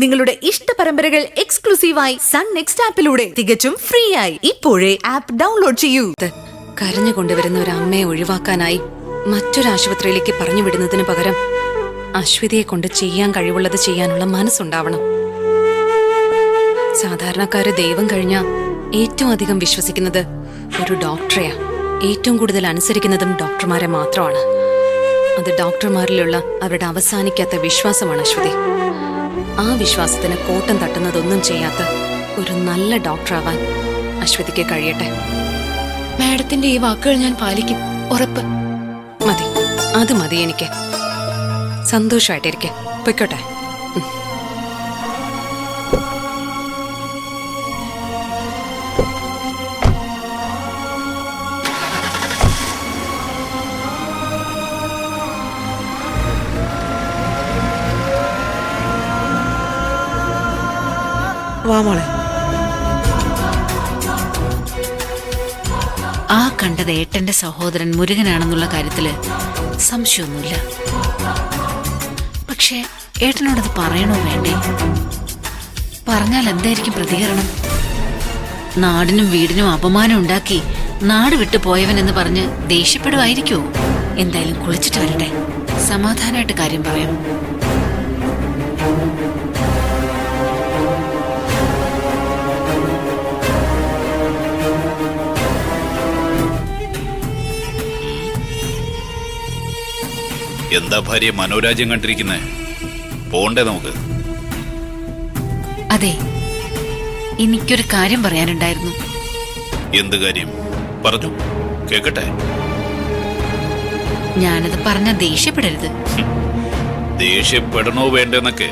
നിങ്ങളുടെ ഇഷ്ട പരമ്പരകൾ എക്സ്ക്ലൂസീവായി സൺ നെക്സ്റ്റ് ആപ്പിലൂടെ തികച്ചും ഫ്രീ ആയി ഇപ്പോഴേ ആപ്പ് ഡൗൺലോഡ് ചെയ്യൂ. കരഞ്ഞു കൊണ്ടുവരുന്ന ഒരു അമ്മയെ ഒഴിവാക്കാനായി മറ്റൊരു ആശുപത്രിയിലേക്ക് പറഞ്ഞു വിടുന്നതിന് പകരം അശ്വതിയെ കൊണ്ട് ചെയ്യാൻ കഴിവുള്ളത് ചെയ്യാനുള്ള മനസ്സുണ്ടാവണം. സാധാരണക്കാര് ദൈവം കഴിഞ്ഞ ഏറ്റവും അധികം വിശ്വസിക്കുന്നത് ഒരു ഡോക്ടറെയാ. ഏറ്റവും കൂടുതൽ അനുസരിക്കുന്നതും ഡോക്ടർമാരെ മാത്രമാണ്. അത് ഡോക്ടർമാരിലുള്ള അവരുടെ അവസാനിക്കാത്ത വിശ്വാസമാണ് അശ്വതി. ആ വിശ്വാസത്തിന് കോട്ടം തട്ടുന്നതൊന്നും ചെയ്യാത്ത ഒരു നല്ല ഡോക്ടറാവാൻ അശ്വതിക്ക് കഴിയട്ടെ. മാഡത്തിന്റെ ഈ വാക്കുകൾ ഞാൻ പാലിക്കും, ഉറപ്പ്. മതി, അത് മതി. എനിക്ക് സന്തോഷമായിട്ടിരിക്കെ. പൊയ്ക്കോട്ടെ. വാ മോളെ. ആ കണ്ടത് ഏട്ടന്റെ സഹോദരൻ മുരുകനാണെന്നുള്ള കാര്യത്തില് സംശയമൊന്നുമില്ല. പക്ഷേ ഏട്ടനോടത് പറയണോ വേണ്ടേ? പറഞ്ഞാൽ എന്തായിരിക്കും പ്രതികരണം? നാടിനും വീടിനും അപമാനം ഉണ്ടാക്കി നാട് വിട്ടു പോയവൻ എന്ന് പറഞ്ഞ് ദേഷ്യപ്പെടുമായിരിക്കുമോ? എന്തായാലും കുളിച്ചിട്ട് വരട്ടെ, സമാധാനമായിട്ട് കാര്യം പറയാം. എന്താ ഭാര്യ മനോരാജ്യം കണ്ടിരിക്കുന്നേ? പോണ്ടേ നമുക്ക്? അതെ, എനിക്കൊരു കാര്യം പറയാനുണ്ടായിരുന്നു. എന്ത് കാര്യം? പറഞ്ഞു കേക്കട്ടെ. ഞാനത് പറഞ്ഞ ദേഷ്യപ്പെടരുത്. ദേഷ്യപ്പെടണോ വേണ്ടെന്നൊക്കെ